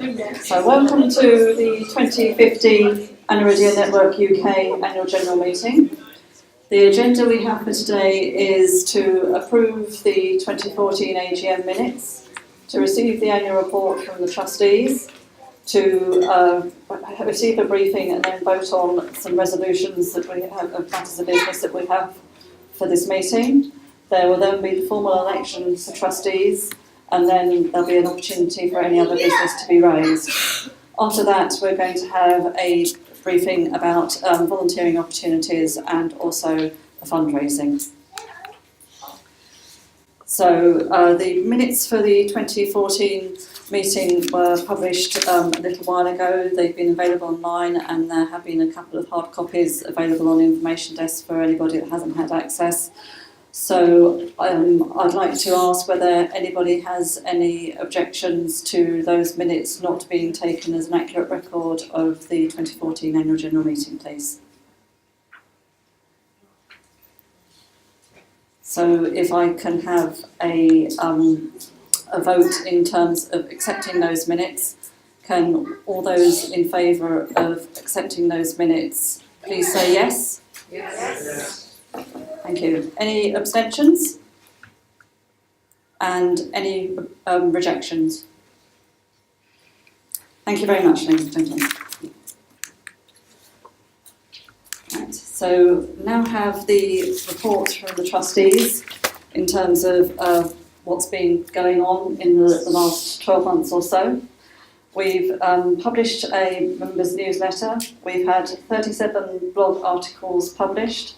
So welcome to the 2015 Aniridia Network UK Annual General Meeting. The agenda we have for today is to approve the 2014 AGM Minutes, to receive the annual report from the Trustees, to receive a briefing and then vote on some resolutions that we have, of matters of business that we have for this meeting. There will then be the formal election for Trustees, and then there'll be an opportunity for any other business to be raised. After that, we're going to have a briefing about volunteering opportunities and also the fundraising. So the minutes for the 2014 meeting were published a little while ago. They've been available online, and there have been a couple of hard copies available on the information desk for anybody that hasn't had access. So I'd like to ask whether anybody has any objections to those minutes not being taken as an accurate record of the 2014 Annual General Meeting, please. So if I can have a vote in terms of accepting those minutes, can all those in favour of accepting those minutes please say yes? Yes. Thank you. Any abstentions? And any rejections? Thank you very much, ladies and gentlemen. Right, so now have the report from the Trustees in terms of what's been going on in the last 12 months or so. We've published a members' newsletter. We've had 37 blog articles published.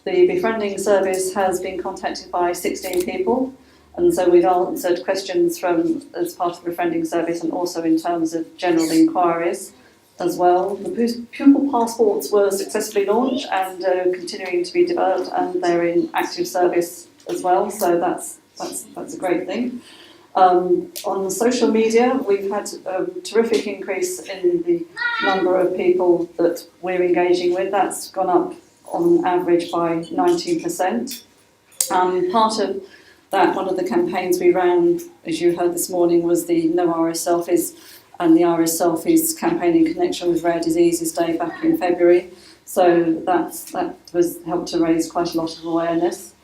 The befriending service has been contacted by 16 people, and so we've answered questions from as part of the befriending service and also in terms of general inquiries as well. The pupil passports were successfully launched and continuing to be developed, and they're in active service as well, so that's a great thing. On social media, we've had a terrific increase in the number of people that we're engaging with. That's gone up on average by 19%. Part of that, one of the campaigns we ran, as you heard this morning, was the No RS Selfies, and the RS Selfies campaign in connection with Rare Diseases Day back in February. So that was helped to raise quite a lot of awareness.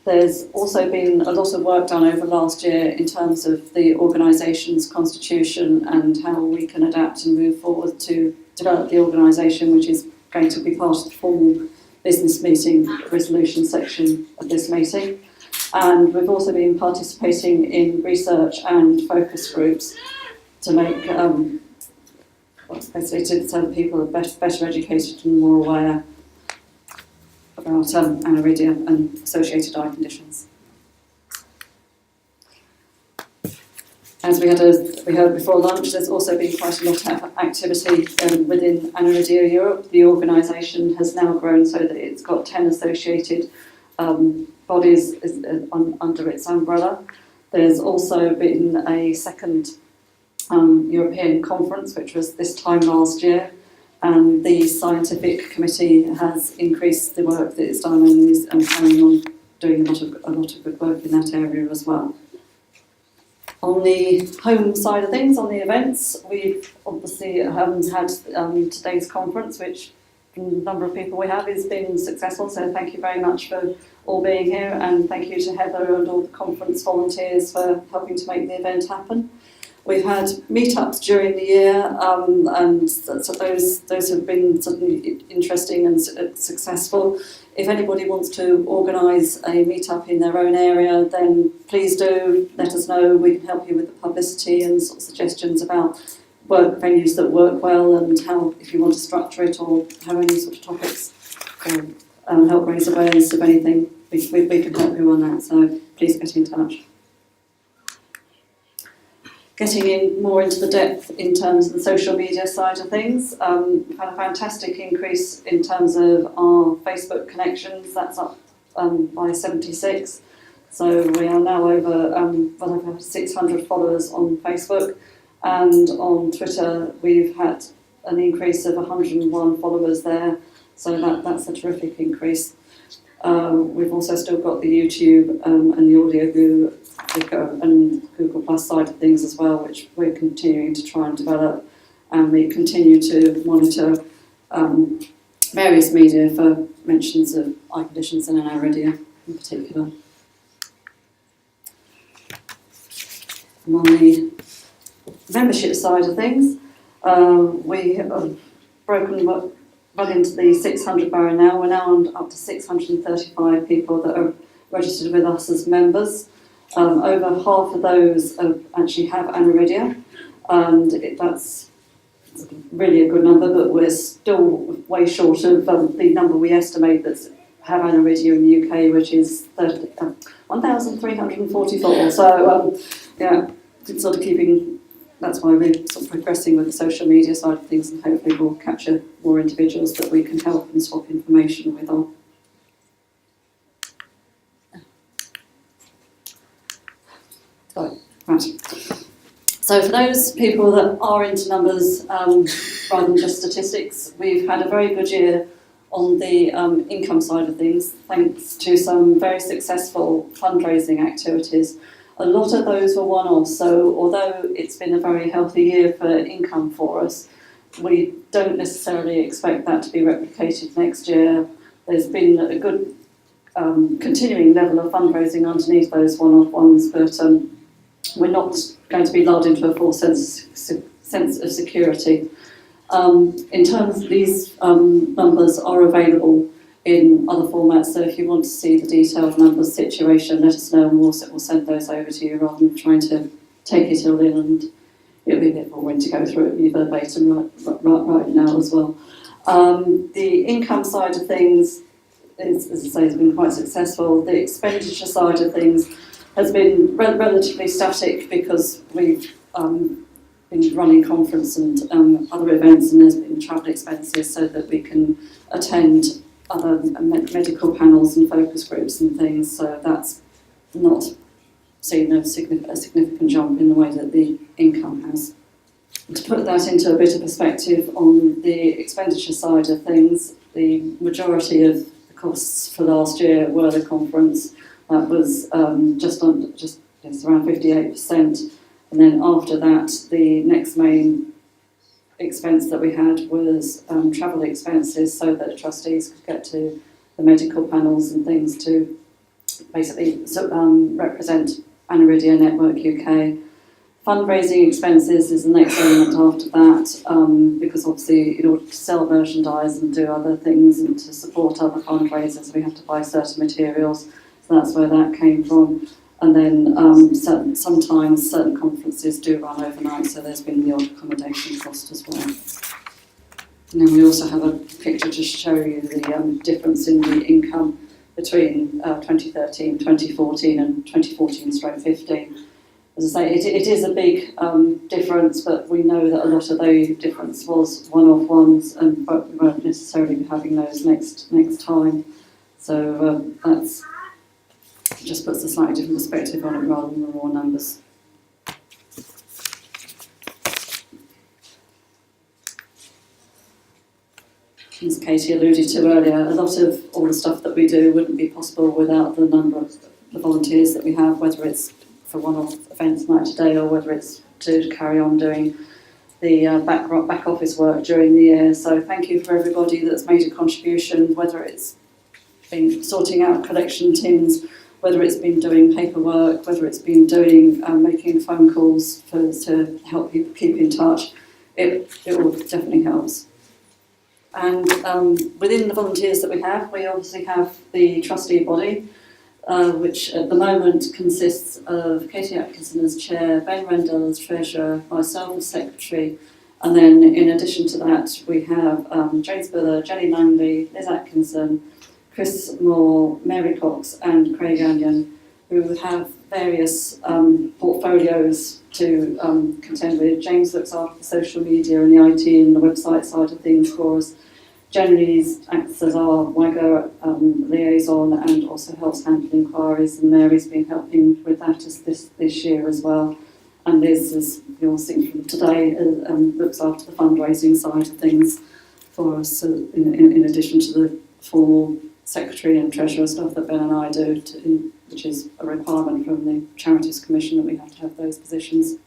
There's also been a lot of work done over last year in terms of the organisation's constitution and how we can adapt and move forward to develop the organisation, which is going to be part of the formal business meeting resolution section of this meeting. And we've also been participating in research and focus groups to make basically so that people are better educated and more aware about aniridia and associated eye conditions. As we heard before lunch, there's also been quite a lot of activity within Aniridia Europe. The organisation has now grown so that it's got 10 associated bodies under its umbrella. There's also been a second European conference, which was this time last year, and the scientific committee has increased the work that it's done and is carrying on doing a lot of good work in that area as well. On the home side of things, on the events, we've obviously had today's conference, which the number of people we have has been successful, so thank you very much for all being here, and thank you to Heather and all the conference volunteers for helping to make the event happen. We've had meetups during the year, and so those have been certainly interesting and successful. If anybody wants to organise a meetup in their own area, then please do let us know. We can help you with the publicity and sort of suggestions about work venues that work well, and how, if you want to structure it or have any sort of topics or help raise awareness of anything, we can help you on that. So please get in touch. Getting in more into the depth in terms of the social media side of things, we've had a fantastic increase in terms of our Facebook connections. That's up by 76. So we are now over 600 followers on Facebook, and on Twitter we've had an increase of 101 followers there. So that's a terrific increase. We've also still got the YouTube and the audio Twitter and Google Plus side of things as well, which we're continuing to try and develop, and we continue to monitor various media for mentions of eye conditions in Aniridia in particular. And on the membership side of things, we have run into the 600 barrier now. We're now up to 635 people that are registered with us as members. Over half of those actually have Aniridia, and that's really a good number, but we're still way short of the number we estimate that have Aniridia in the UK, which is 1,344. So, yeah, it's sort of keeping. That's why we're sort of progressing with the social media side of things, and hopefully we'll capture more individuals that we can help and swap information with on. Right. So for those people that are into numbers rather than just statistics, we've had a very good year on the income side of things, thanks to some very successful fundraising activities. A lot of those were one-offs, so although it's been a very healthy year for income for us, we don't necessarily expect that to be replicated next year. There's been a good continuing level of fundraising underneath those one-off ones, but we're not going to be lulled into a false sense of security. In terms of these numbers are available in other formats, so if you want to see the detailed numbers situation, let us know and we'll send those over to you rather than trying to take it all in, and it'll be a bit boring to go through it verbatim right now as well. The income side of things, as I say, has been quite successful. The expenditure side of things has been relatively static because we've been running conference and other events, and there's been travel expenses so that we can attend other medical panels and focus groups and things, so that's not seen a significant jump in the way that the income has. To put that into a bit of perspective, on the expenditure side of things, the majority of the costs for last year were the conference. That was just around 58%, and then after that, the next main expense that we had was travel expenses, so that the trustees could get to the medical panels and things to basically represent Aniridia Network UK. Fundraising expenses is the next element after that, because obviously in order to sell merchandise and do other things and to support other fundraisers, we have to buy certain materials. So that's where that came from. And then sometimes certain conferences do run overnight, so there's been the odd accommodation cost as well. And then we also have a picture to show you the difference in the income between 2013, 2014 and 2014/15. As I say, it is a big difference, but we know that a lot of the difference was one-off ones, but we won't necessarily be having those next time. So that's just puts a slightly different perspective on it rather than the raw numbers. As Katie alluded to earlier, a lot of all the stuff that we do wouldn't be possible without the number of the volunteers that we have, whether it's for one-off events like today or whether it's to carry on doing the back office work during the year. So thank you for everybody that's made a contribution, whether it's been sorting out collection tins, whether it's been doing paperwork, whether it's been doing making phone calls to help people keep in touch. It all definitely helps. And within the volunteers that we obviously have the trustee body, which at the moment consists of Katie Atkinson as chair, Ben Rendell as treasurer, myself as secretary, and then in addition to that we have James Biller, Jenny Langley, Liz Atkinson, Chris Moore, Mary Cox and Craig Anion, who have various portfolios to contend with. James looks after the social media and the IT and the website side of things for us. Jenny acts as our WAGA liaison and also helps handle inquiries, and Mary's been helping with that this year as well. And Liz, as you'll see from today, looks after the fundraising side of things for us, in addition to the formal secretary and treasurer stuff that Ben and I do which is a requirement from the Charities Commission that we have to have those positions.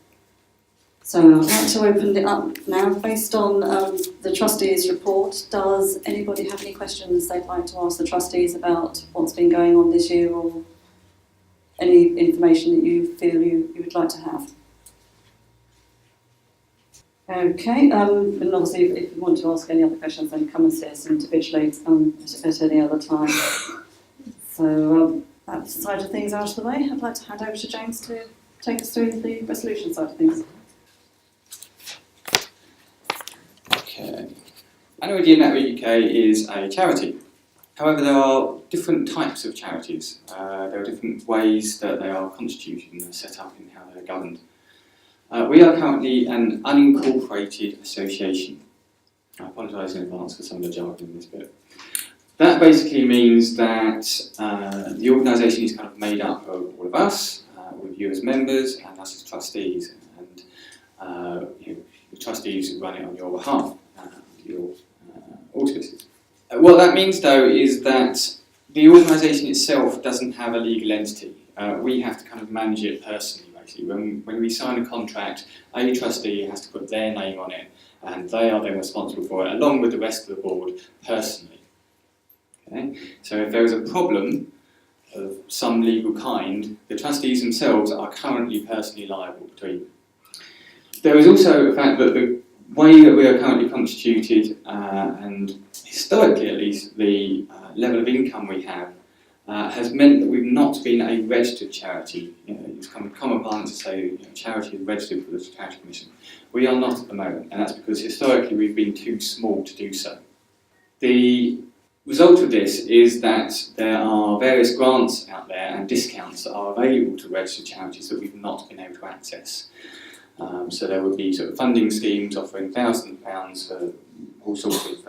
So I'd like to open it up now. Based on the Trustees' report, does anybody have any questions they'd like to ask the Trustees about what's been going on this year, or any information that you feel you would like to have? Okay, and obviously if you want to ask any other questions, then come and see us individually at any other time. So that side of things out of the way, I'd like to hand over to James to take us through the resolution side of things. Okay. Aniridia Network UK is a charity. However, there are different types of charities. There are different ways that they are constituted and set up in how they're governed. We are currently an unincorporated association. I apologise in advance for some of the jargon in this bit. That basically means that the organisation is kind of made up of all of us, with you as members and us as trustees, and the trustees run it on your behalf, your auspices. What that means, though, is that the organisation itself doesn't have a legal entity. We have to kind of manage it personally. When we sign a contract, a trustee has to put their name on it, and they are then responsible for it, along with the rest of the board personally. Okay? So if there is a problem of some legal kind, the trustees themselves are currently personally liable between them. There is also the fact that the way that we are currently constituted, and historically at least, the level of income we have, has meant that we've not been a registered charity. It's kind of common parlance to say charity is registered for the Charity Commission. We are not at the moment, and that's because historically we've been too small to do so. The result of this is that there are various grants out there and discounts that are available to registered charities that we've not been able to access. So there would be sort of funding schemes offering £1,000 for all sorts of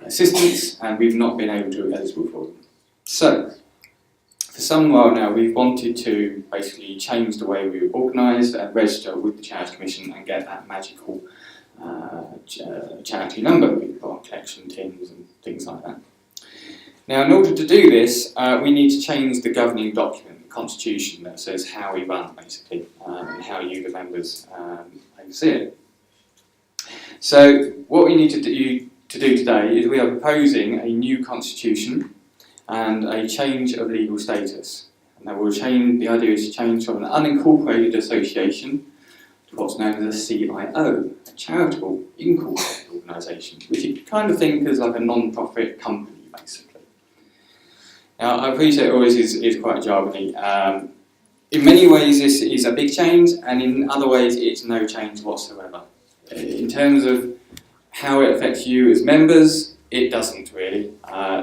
assistance, and we've not been able to be eligible for them. So, for some while now, we've wanted to basically change the way we organise and register with the Charity Commission and get that magical charity number we put on collection tins and things like that. Now, in order to do this, we need to change the governing document, the constitution, that says how we run, basically, and how you, the members, oversee it. So, what we need to do today is we are proposing a new constitution and a change of legal status. And that will change. The idea is to change from an unincorporated association to what's known as a CIO, a charitable incorporated organisation, which you kind of think as like a non-profit company, basically. Now, I appreciate it always is quite jargony. In many ways, this is a big change, and in other ways, it's no change whatsoever. In terms of how it affects you as members, it doesn't really.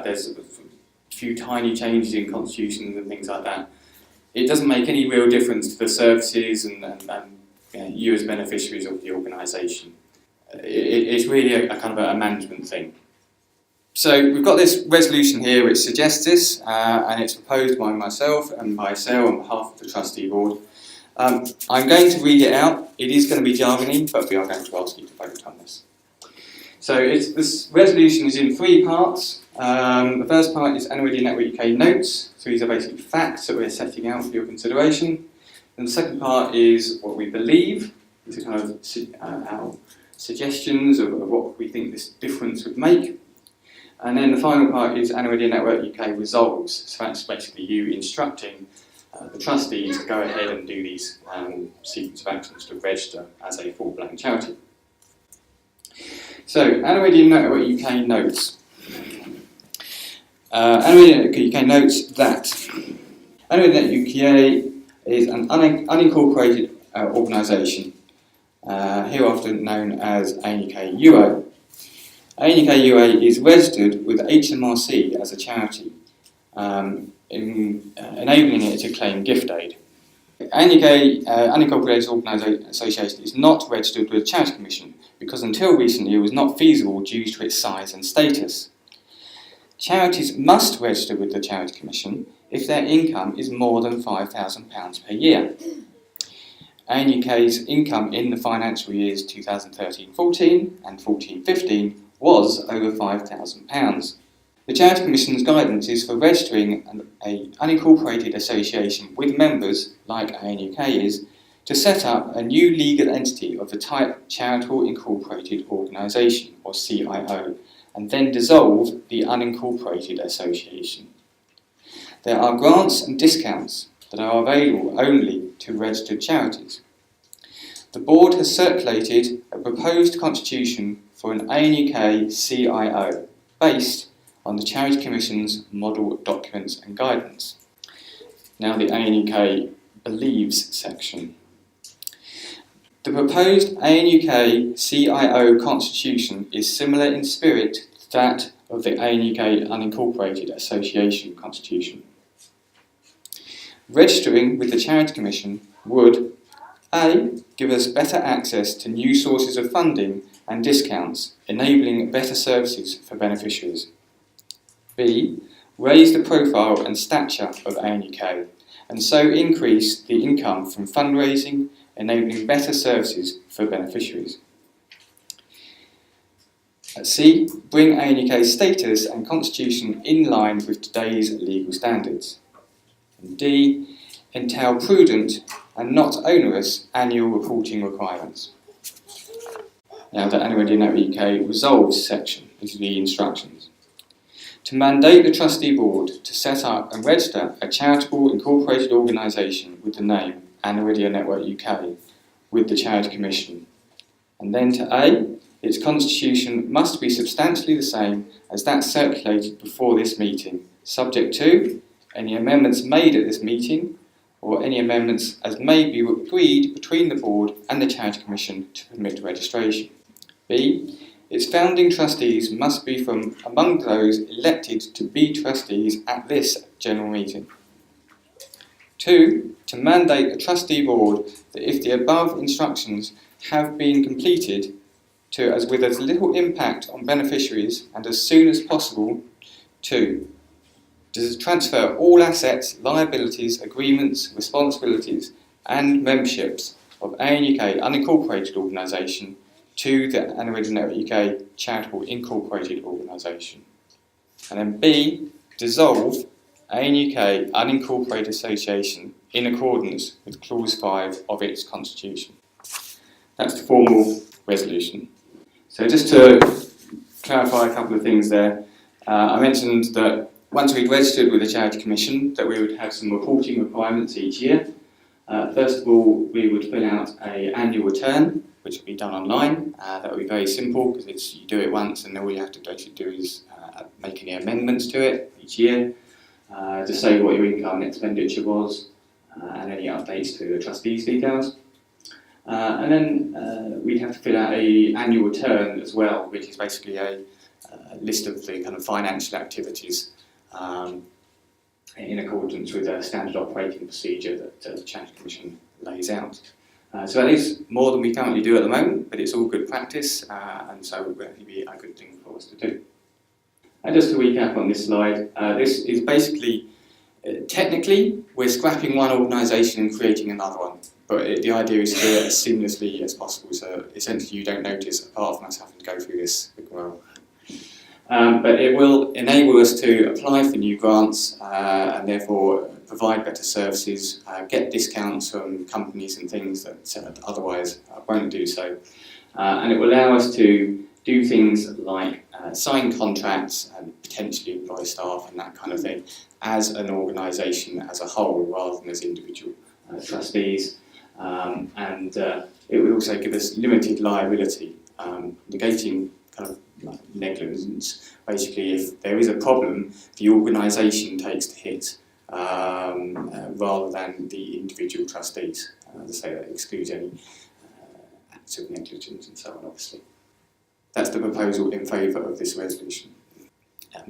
There's a few tiny changes in constitutions and things like that. It doesn't make any real difference to the services and you as beneficiaries of the organisation. It's really a kind of a management thing. So we've got this resolution here which suggests this, and it's proposed by myself and by Sarah on behalf of the trustee board. I'm going to read it out. It is going to be jargony, but we are going to ask you to vote on this. So this resolution is in three parts. The first part is Aniridia Network UK notes. So these are basically facts that we're setting out for your consideration. And the second part is what we believe. These are kind of our suggestions of what we think this difference would make. And then the final part is Aniridia Network UK resolves. So that's basically you instructing the trustees to go ahead and do these sequence of actions to register as a full-blown charity. So, Aniridia Network UK notes. Aniridia Network UK notes that Aniridia Network UK is an unincorporated organisation, hereafter known as Aniridia Europe. Aniridia Europe is registered with HMRC as a charity, enabling it to claim gift aid. Aniridia Unincorporated Association is not registered with the Charity Commission because until recently it was not feasible due to its size and status. Charities must register with the Charity Commission if their income is more than £5,000 per year. ANUK's income in the financial years 2013-14 and 14-15 was over £5,000. The Charity Commission's guidance is for registering an unincorporated association with members, like AGM UK is, to set up a new legal entity of the type Charitable Incorporated Organisation, or CIO, and then dissolve the unincorporated association. There are grants and discounts that are available only to registered charities. The board has circulated a proposed constitution for an AGM UK CIO based on the Charity Commission's model documents and guidance. Now the AGM UK believes section. The proposed AGM UK CIO constitution is similar in spirit to that of the AGM UK Unincorporated Association constitution. Registering with the Charity Commission would A. Give us better access to new sources of funding and discounts, enabling better services for beneficiaries. B. Raise the profile and stature of AGM UK, and so increase the income from fundraising, enabling better services for beneficiaries. C. Bring AGM UK's status and constitution in line with today's legal standards. And D. Entail prudent and not onerous annual reporting requirements. Now the Aniridia Network UK resolves section, these are the instructions. To mandate the trustee board to set up and register a charitable incorporated organisation with the name Aniridia Network UK with the Charity Commission. And then to A, its constitution must be substantially the same as that circulated before this meeting, subject to any amendments made at this meeting or any amendments as may be agreed between the board and the Charity Commission to permit registration. B, its founding trustees must be from among those elected to be trustees at this general meeting. 2, to mandate the trustee board that if the above instructions have been completed, to with as little impact on beneficiaries and as soon as possible, 2, to transfer all assets, liabilities, agreements, responsibilities and memberships of AGM UK Unincorporated Organisation to the Aniridia Network UK Charitable Incorporated Organisation. And then B, dissolve AGM UK Unincorporated Association in accordance with Clause 5 of its constitution. That's the formal resolution. So just to clarify a couple of things there, I mentioned that once we'd registered with the Charity Commission that we would have some reporting requirements each year. First of all, we would fill out an annual return, which would be done online. That would be very simple because you do it once and all you have to basically do is make any amendments to it each year to say what your income and expenditure was and any updates to the trustees' details. And then we'd have to fill out an annual return as well, which is basically a list of the kind of financial activities in accordance with a standard operating procedure that the Charity Commission lays out. So that is more than we currently do at the moment, but it's all good practice, and so it will be a good thing for us to do. And just to recap on this slide, this is basically, technically, we're scrapping one organisation and creating another one, but the idea is to do it as seamlessly as possible, so essentially you don't notice, apart from us having to go through this rigmarole. But it will enable us to apply for new grants and therefore provide better services, get discounts from companies and things that otherwise won't do so. And it will allow us to do things like sign contracts and potentially employ staff and that kind of thing as an organisation as a whole rather than as individual trustees. And it will also give us limited liability, negating kind of negligence. Basically, if there is a problem, the organisation takes the hit rather than the individual trustees. As I say, that excludes any acts of negligence and so on, obviously. That's the proposal in favour of this resolution.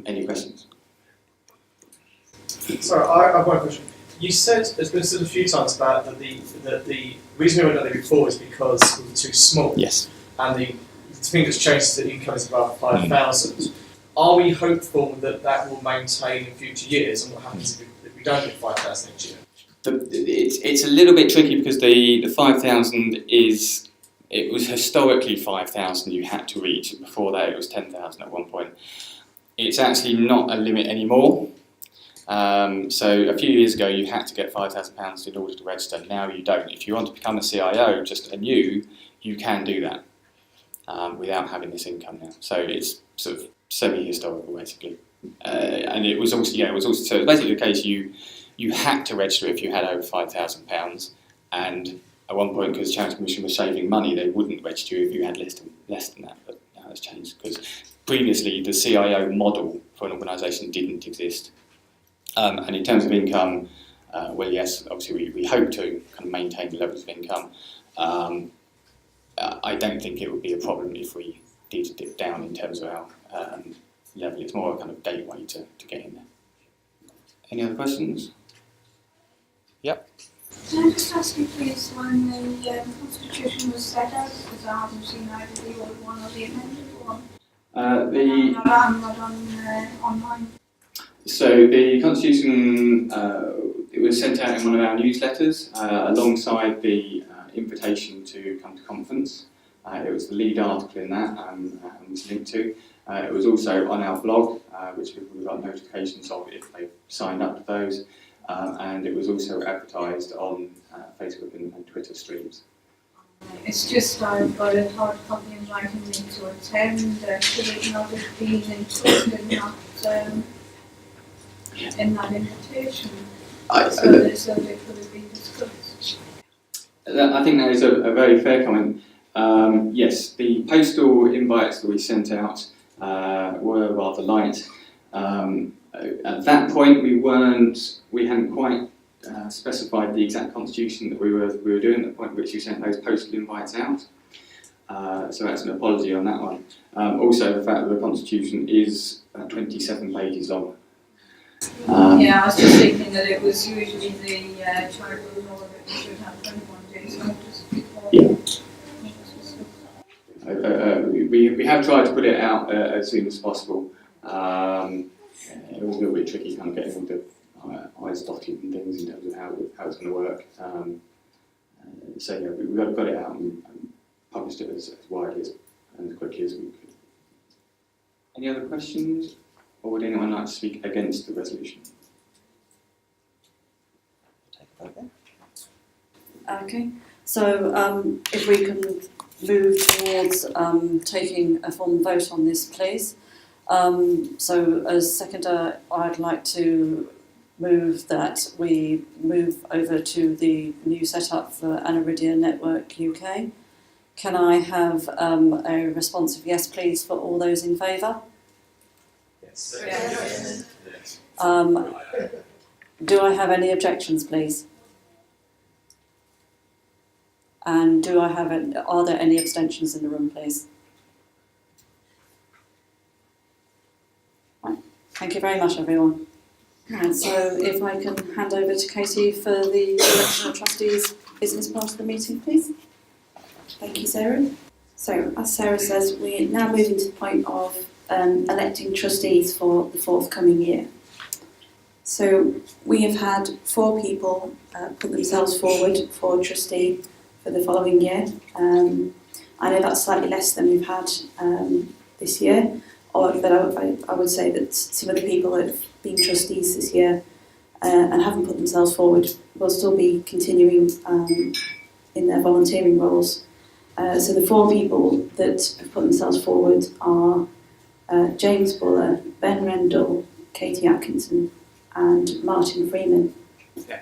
Any questions? Sorry, I have one question. You said, it's been said a few times about that the reason we haven't done it before is because we were too small. Yes. And the thing that's changed is that the income is above 5,000. Are we hopeful that that will maintain in future years, and what happens if we don't get 5,000 each year? It's a little bit tricky because the 5,000 is, it was historically 5,000 you had to reach, and before that it was 10,000 at one point. It's actually not a limit anymore. So a few years ago you had to get £5,000 in order to register. Now you don't. If you want to become a CIO, just anew, you can do that without having this income now. So it's sort of semi-historical basically. And it was also, yeah, it was also, so it was basically the case you had to register if you had over £5,000, and at one point, because the Charity Commission was saving money, they wouldn't register you if you had less than that, but now that's changed, because previously the CIO model for an organisation didn't exist. And in terms of income, well, yes, obviously we hope to kind of maintain the levels of income. I don't think it would be a problem if we did dip down in terms of our level. It's more a kind of gateway to get in there. Any other questions? Yep. Can I just ask you please, when the Constitution was set out, because I haven't seen either the old one or the amended one? I'm not on online. So the Constitution, it was sent out in one of our newsletters alongside the invitation to come to conference. It was the lead article in that and was linked to. It was also on our blog, which we got notifications of if they signed up to those. And it was also advertised on Facebook and Twitter streams. It's just I've got a hard copy inviting me to attend, should it not have been included in that invitation? So they could have been discussed. I think that is a very fair comment. Yes, the postal invites that we sent out were rather light. At that point, we hadn't quite specified the exact constitution that we were doing at the point at which you sent those postal invites out. So that's an apology on that one. Also, the fact that the constitution is 27 pages long. Yeah, I was just thinking that it was usually the child rules all of it should have 21 days notice before. Yeah. We have tried to put it out as soon as possible. It was a little bit tricky kind of getting all the I's dotted and things in terms of how it's going to work. So yeah, we got it out and published it as widely and as quickly as we could. Any other questions? Or would anyone like to speak against the resolution? Okay, so if we can move towards taking a formal vote on this, please. So as seconder, I'd like to move that we move over to the new setup for Aniridia Network UK. Can I have a responsive yes, please, for all those in favour? Yes. Yes. Do I have any objections, please? And are there any abstentions in the room, please? Right. Thank you very much, everyone. Right, so if I can hand over to Katie for the election of trustees business part of the meeting, please. Thank you, Sarah. So, as Sarah says, we're now moving to the point of electing trustees for the forthcoming year. So, we have had 4 people put themselves forward for trustee for the following year. I know that's slightly less than we've had this year, but I would say that some of the people that have been trustees this year and haven't put themselves forward will still be continuing in their volunteering roles. So the 4 people that have put themselves forward are James Buller, Ben Rendell, Katie Atkinson and Martin Freeman. Okay.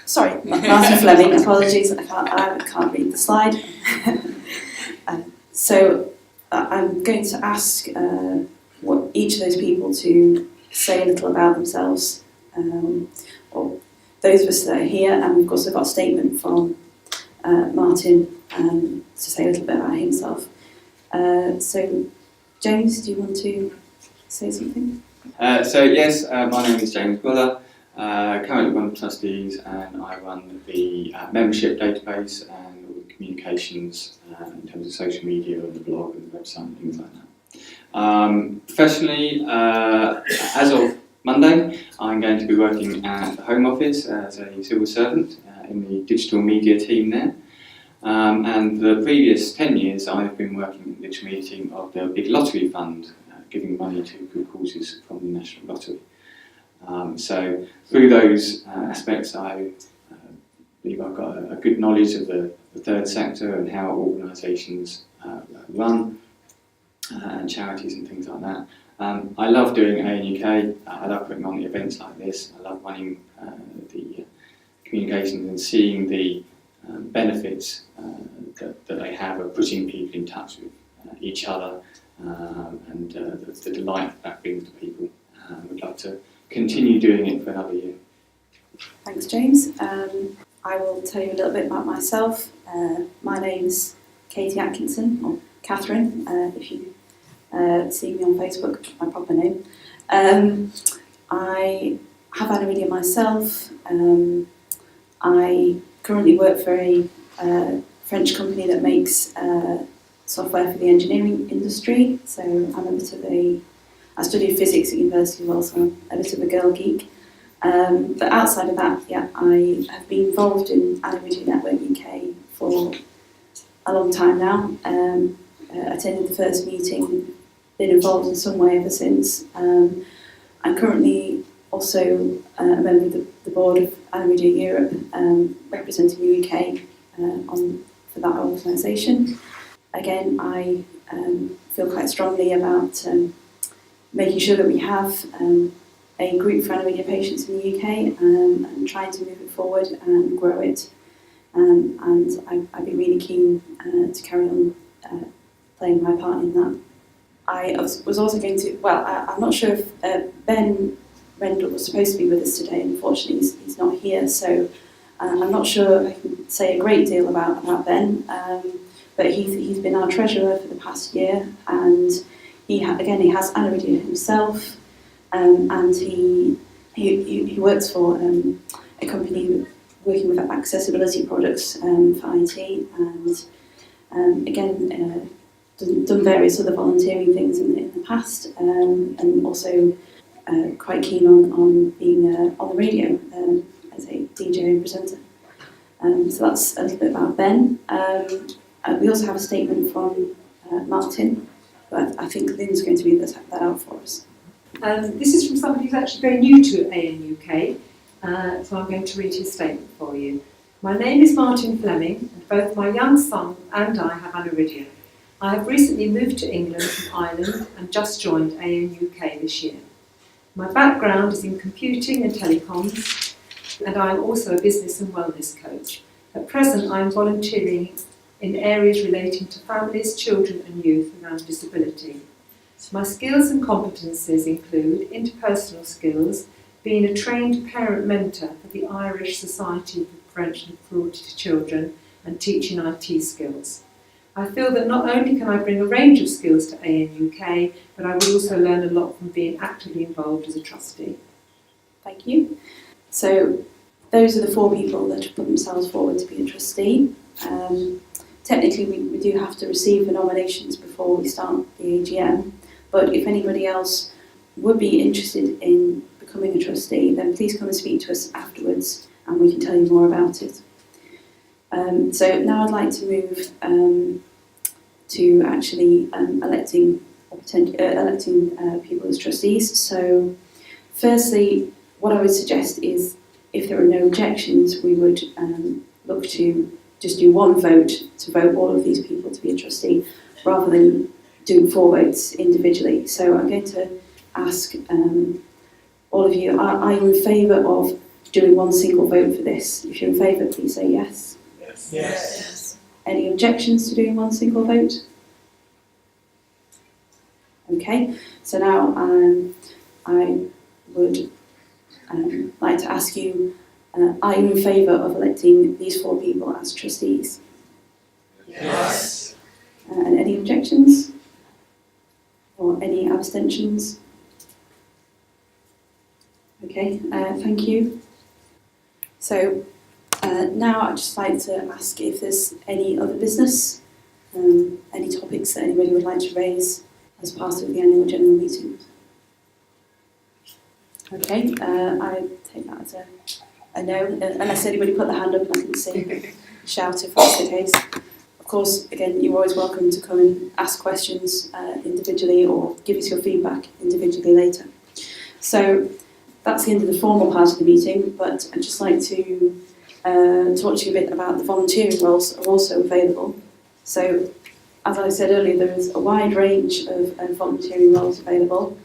Sorry, Martin Fleming, apologies, I can't read the slide. So I'm going to ask what each of those people to say a little about themselves, or those of us that are here, and we've also got a statement from Martin to say a little bit about himself. So, James, do you want to say something? So yes, my name is James Buller, currently one of the trustees, and I run the membership database and all the communications in terms of social media and the blog and the website and things like that. Professionally, as of Monday, I'm going to be working at the Home Office as a civil servant in the digital media team there. And the previous 10 years I've been working in the digital media team of the Big Lottery Fund giving money to good causes from the National Lottery. So through those aspects, I believe I've got a good knowledge of the third sector and how organisations run and charities and things like that. I love doing ANUK. I love putting on the events like this. I love running the communications and seeing the benefits that they have of putting people in touch with each other and the delight that brings to people. We'd like to continue doing it for another year. Thanks, James. I will tell you a little bit about myself. My name's Katie Atkinson, or Catherine, if you see me on Facebook, my proper name. I have Aniridia myself. I currently work for a French company that makes software for the engineering industry. So I'm a bit of I studied physics at university as well, so I'm a bit of a girl geek. But outside of that, yeah, I have been involved in Aniridia Network UK for a long time now. Attended the first meeting, been involved in some way ever since. I'm currently also a member of the board of Aniridia Europe, representing the UK for that organisation. Again, I feel quite strongly about making sure that we have a group for Aniridia patients in the UK and trying to move it forward and grow it. And I'd be really keen to carry on playing my part in that. I was also going to, I'm not sure if Ben Rendell was supposed to be with us today, and unfortunately he's not here, so I'm not sure I can say a great deal about Ben, but he's been our treasurer for the past year, and he has Aniridia himself, and he works for a company working with accessibility products for IT, and again done various other volunteering things in the past, and also quite keen on being on the radio as a DJ and presenter. So that's a little bit about Ben. We also have a statement from Martin, but I think Lynn's going to read that out for us. This is from somebody who's actually very new to ANUK, so I'm going to read his statement for you. My name is Martin Fleming, and both my young son and I have Aniridia. I have recently moved to England from Ireland and just joined ANUK this year. My background is in computing and telecoms, and I am also a business and wellness coach. At present, I am volunteering in areas relating to families, children and youth around disability. My skills and competencies include interpersonal skills, being a trained parent mentor for the Irish Society for Prevention of Cruelty to Children, and teaching IT skills. I feel that not only can I bring a range of skills to ANUK, but I will also learn a lot from being actively involved as a trustee. Thank you. So those are the 4 people that have put themselves forward to be a trustee. Technically we do have to receive the nominations before we start the AGM, but if anybody else would be interested in becoming a trustee, then please come and speak to us afterwards and we can tell you more about it. So now I'd like to move to actually electing people as trustees. So firstly, what I would suggest is, if there are no objections, we would look to just do one vote to vote all of these people to be a trustee, rather than doing 4 votes individually. So I'm going to ask all of you, are you in favour of doing one single vote for this? If you're in favour, please say yes. Yes. Any objections to doing one single vote? Okay, so now I would like to ask you, are you in favour of electing these 4 people as trustees? Yes. And any objections? Or any abstentions? Okay, thank you. So now I'd just like to ask if there's any other business, any topics that anybody would like to raise as part of the annual general meeting. Okay, I take that as a no, unless anybody put their hand up and I can see. Shout if that's the case. Of course, again, you're always welcome to come and ask questions individually or give us your feedback individually later. So that's the end of the formal part of the meeting, but I'd just like to talk to you a bit about the volunteering roles that are also available. So, as I said earlier, there is a wide range of volunteering roles available.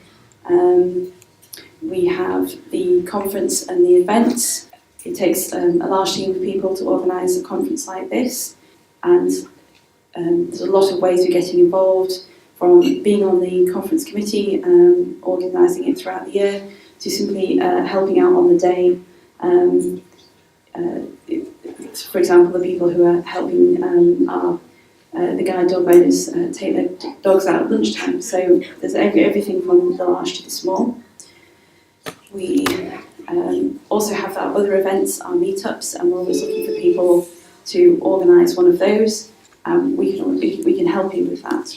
We have the conference and the events. It takes a large team of people to organise a conference like this, and there's a lot of ways of getting involved, from being on the conference committee, organising it throughout the year, to simply helping out on the day. For example, the people who are helping the guide dog owners take their dogs out at lunchtime. So there's everything from the large to the small. We also have our other events, our meetups, and we're always looking for people to organise one of those. We can help you with that.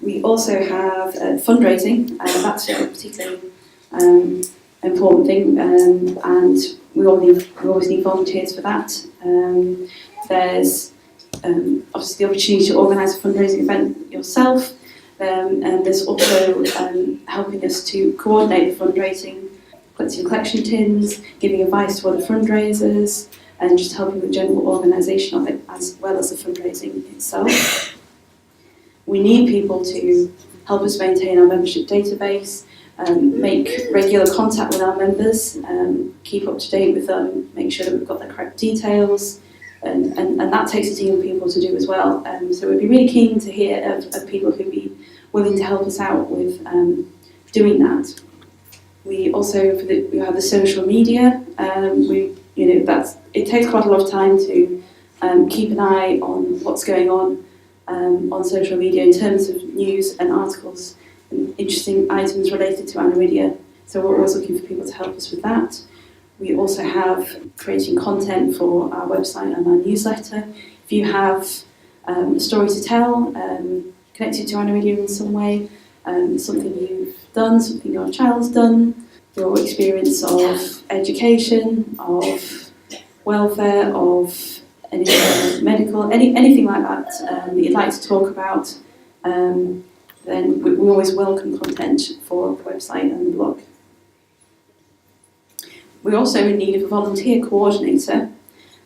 We also have fundraising, that's a particularly important thing, and we always need volunteers for that. There's obviously the opportunity to organise a fundraising event yourself, and there's also helping us to coordinate the fundraising, collecting collection tins, giving advice to other fundraisers, and just helping with general organisation of it as well as the fundraising itself. We need people to help us maintain our membership database, make regular contact with our members, keep up to date with them, make sure that we've got the correct details, and that takes a team of people to do as well. So we'd be really keen to hear of people who'd be willing to help us out with doing that. We also we have the social media. It takes quite a lot of time to keep an eye on what's going on social media in terms of news and articles and interesting items related to Aniridia. So we're always looking for people to help us with that. We also have creating content for our website and our newsletter. If you have a story to tell, connected to Aniridia in some way, something you've done, something your child's done, your experience of education, of welfare, of any medical, anything like that that you'd like to talk about, then we always welcome content for the website and the blog. We're also in need of a volunteer coordinator,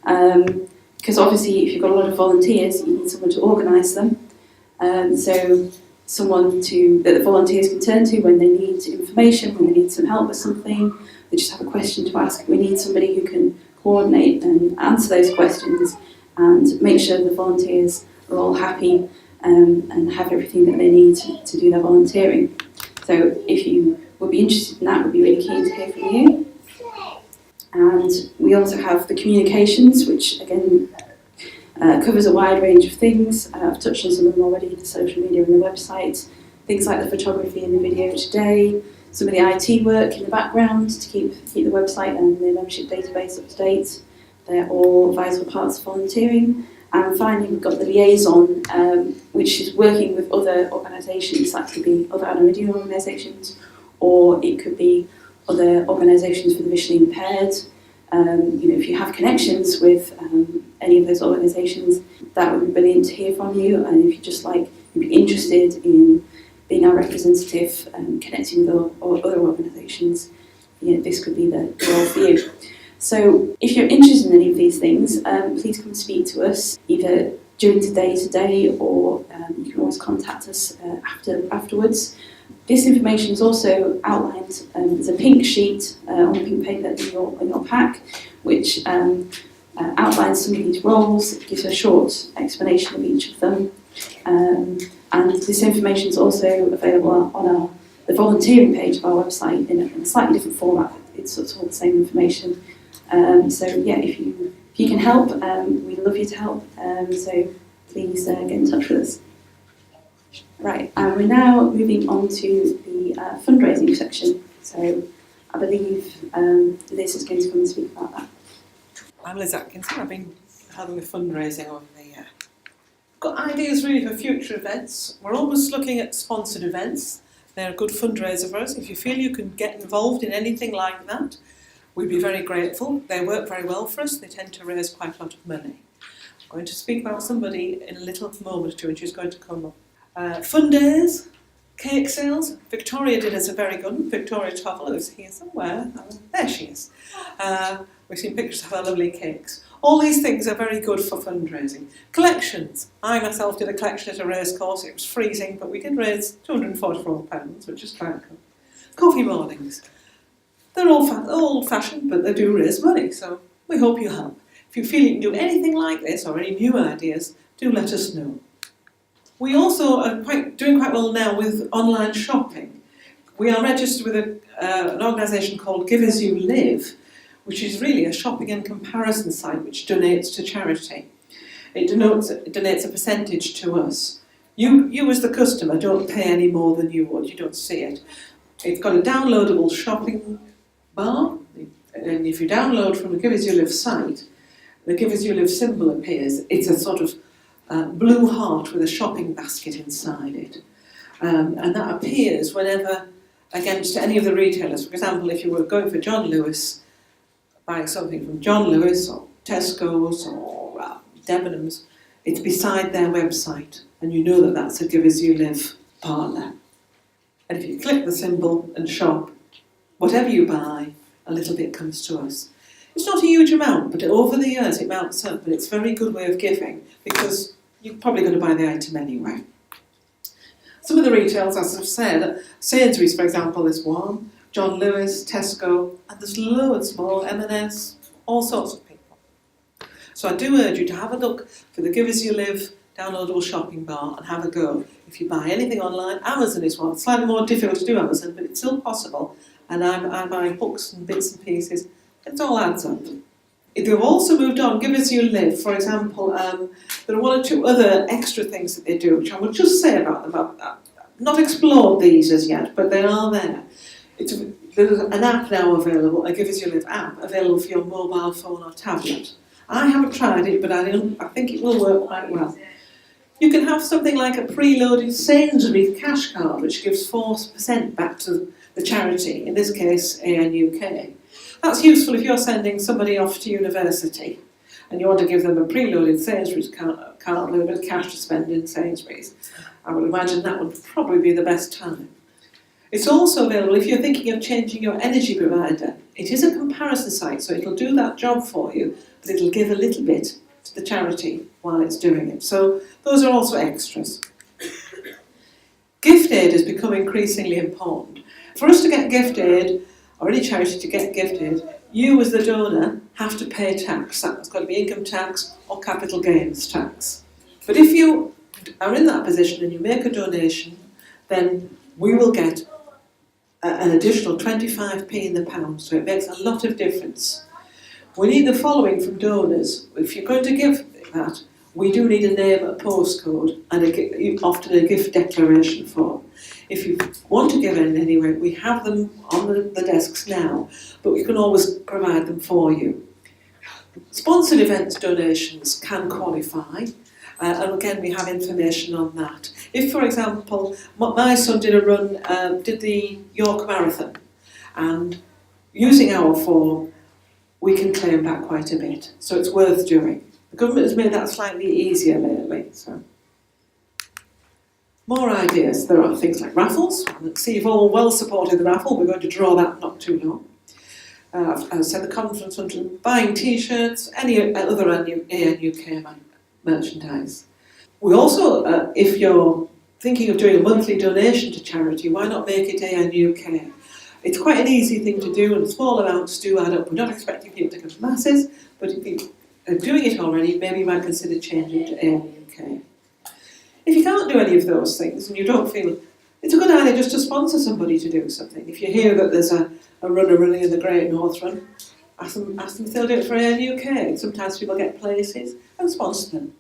because obviously if you've got a lot of volunteers, you need someone to organise them. So someone that the volunteers can turn to when they need information, when they need some help with something, they just have a question to ask. We need somebody who can coordinate and answer those questions and make sure the volunteers are all happy and have everything that they need to do their volunteering. So if you would be interested in that, we'd be really keen to hear from you. And we also have the communications, which again covers a wide range of things. I've touched on some of them already, the social media and the website, things like the photography and the video today, some of the IT work in the background to keep the website and the membership database up to date. They're all vital parts of volunteering. And finally, we've got the liaison, which is working with other organisations. That could be other Aniridia organisations, or it could be other organisations for the visually impaired. If you have connections with any of those organisations, that would be brilliant to hear from you. And if you'd be interested in being our representative and connecting with other organisations, this could be the role for you. So if you're interested in any of these things, please come speak to us either during today or you can always contact us afterwards. This information is also outlined, there's a pink sheet on a pink paper in your pack, which outlines some of these roles. It gives a short explanation of each of them. And this information is also available on the volunteering page of our website in a slightly different format. It's all the same information. So yeah, if you can help, we'd love you to help. So please get in touch with us. Right, and we're now moving on to the fundraising section. So I believe Liz is going to come and speak about that. I'm Liz Atkinson. I've been having the fundraising over the year. Got ideas really for future events. We're always looking at sponsored events. They're a good fundraiser for us. If you feel you can get involved in anything like that, we'd be very grateful. They work very well for us. They tend to raise quite a lot of money. going to speak about somebody in a little moment or two, and she's going to come up. Fun days, cake sales. Victoria did us a very good one. Victoria Toffel is here somewhere. There she is. We've seen pictures of her lovely cakes. All these things are very good for fundraising. Collections. I myself did a collection at a racecourse. It was freezing, but we did raise £244, which is quite good. Coffee mornings. They're old-fashioned, but they do raise money, so we hope you help. If you feel you can do anything like this or any new ideas, do let us know. We also are doing quite well now with online shopping. We are registered with an organisation called Give As You Live, which is really a shopping and comparison site which donates to charity. It donates a percentage to us. You as the customer don't pay any more than you would, you don't see it. It's got a downloadable shopping bar, and if you download from the Give As You Live site, the Give As You Live symbol appears. It's a sort of blue heart with a shopping basket inside it. And that appears whenever, against any of the retailers. For example, if you were going for John Lewis, buying something from John Lewis or Tesco's or Debenhams, it's beside their website, and you know that that's a Give As You Live partner. And if you click the symbol and shop, whatever you buy, a little bit comes to us. It's not a huge amount, but over the years it mounts up, but it's a very good way of giving because you're probably going to buy the item anyway. Some of the retailers, as I've said, Sainsbury's, for example, is one, John Lewis, Tesco, and there's loads more, M&S, all sorts of people. So I do urge you to have a look for the Give As You Live downloadable shopping bar and have a go. If you buy anything online, Amazon is one. It's slightly more difficult to do Amazon, but it's still possible. And I buy books and bits and pieces. It all adds up. They've also moved on. Give As You Live, for example, there are one or two other extra things that they do, which I will just say about them. I've not explored these as yet, but they are there. There's an app now available, a Give As You Live app, available for your mobile phone or tablet. I haven't tried it, but I think it will work quite well. You can have something like a preloaded Sainsbury's cash card, which gives 4% back to the charity, in this case ANUK. That's useful if you're sending somebody off to university and you want to give them a preloaded Sainsbury's card with a bit of cash to spend in Sainsbury's. I would imagine that would probably be the best time. It's also available if you're thinking of changing your energy provider. It is a comparison site, so it'll do that job for you, but it'll give a little bit to the charity while it's doing it. So those are also extras. Gift aid has become increasingly important. For us to get gift aid, or any charity to get gift aid, you as the donor have to pay tax. That's got to be income tax or capital gains tax. But if you are in that position and you make a donation, then we will get an additional 25p in the pound, so it makes a lot of difference. We need the following from donors. If you're going to give that, we do need a name, a postcode, and often a gift declaration form. If you want to give in any way, we have them on the desks now, but we can always provide them for you. Sponsored events donations can qualify, and again we have information on that. If, for example, my son did the York Marathon, and using our form, we can claim back quite a bit, so it's worth doing. The government has made that slightly easier lately. So, more ideas. There are things like raffles. Let's see, you've all well supported the raffle. We're going to draw that not too long. As I said, the conference fund, buying T-shirts, any other ANUK merchandise. We also, if you're thinking of doing a monthly donation to charity, why not make it ANUK? It's quite an easy thing to do, and small amounts do add up. We're not expecting people to give masses, but if you are doing it already, maybe you might consider changing to ANUK. If you can't do any of those things and you don't feel, it's a good idea just to sponsor somebody to do something. If you hear that there's a runner running in the Great North Run, ask them if they'll do it for ANUK. Sometimes people get places and sponsor them.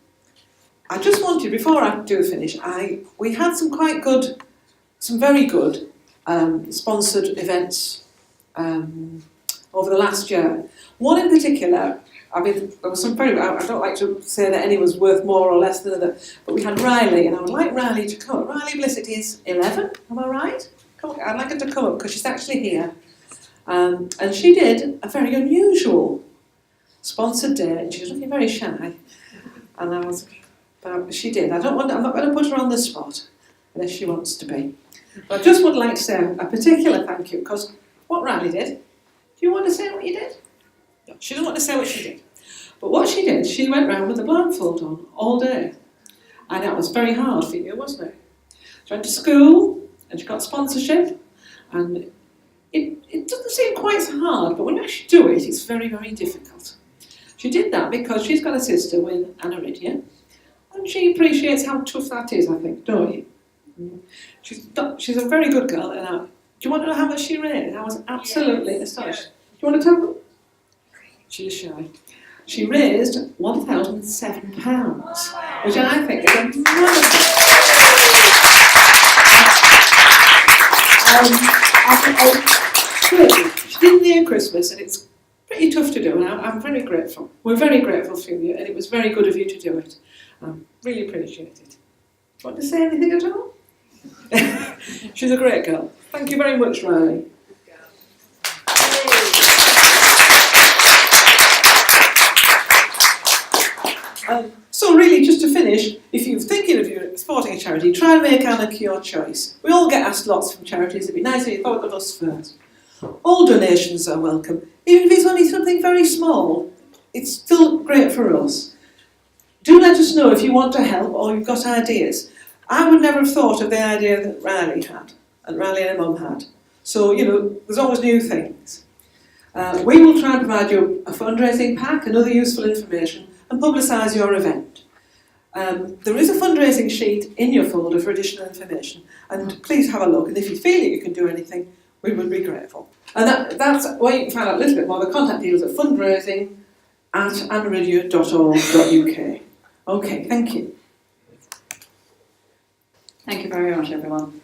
I just wanted, before I do finish, we had some very good sponsored events over the last year. One in particular, there was some very, I don't like to say that any was worth more or less than another, but we had Riley, and I would like Riley to come up. Riley Blissett is 11, am I right? I'd like her to come up because she's actually here. And she did a very unusual sponsored day, and she was looking very shy. And I was, but she did. I'm not going to put her on the spot unless she wants to be. But I just would like to say a particular thank you, because what Riley did, do you want to say what you did? No, she doesn't want to say what she did. But what she did, she went round with a blindfold on all day. And that was very hard for you, wasn't it? She went to school and she got sponsorship, and it doesn't seem quite so hard, but when you actually do it, it's very, very difficult. She did that because she's got a sister with Aniridia, and she appreciates how tough that is, I think, don't you? She's a very good girl, and do you want to know how much she raised? I was absolutely astonished. Do you want to tell them? She's shy. She raised £1,007, which I think is a she did near Christmas, and it's pretty tough to do, and I'm very grateful. We're very grateful for you, and it was very good of you to do it. Really appreciate it. Do you want to say anything at all? She's a great girl. Thank you very much, Riley. So really, just to finish, if you're thinking of supporting a charity, try and make Anarchy your choice. We all get asked lots from charities. It'd be nice if you thought of us first. All donations are welcome. Even if it's only something very small, it's still great for us. Do let us know if you want to help or you've got ideas. I would never have thought of the idea that Riley had, and Riley and her mum had. So, there's always new things. We will try and provide you a fundraising pack and other useful information and publicise your event. There is a fundraising sheet in your folder for additional information, and please have a look, and if you feel you can do anything, we would be grateful. And that's where you can find out a little bit more. The contact details at fundraising@aniridia.org.uk. Okay, thank you. Thank you very much, everyone.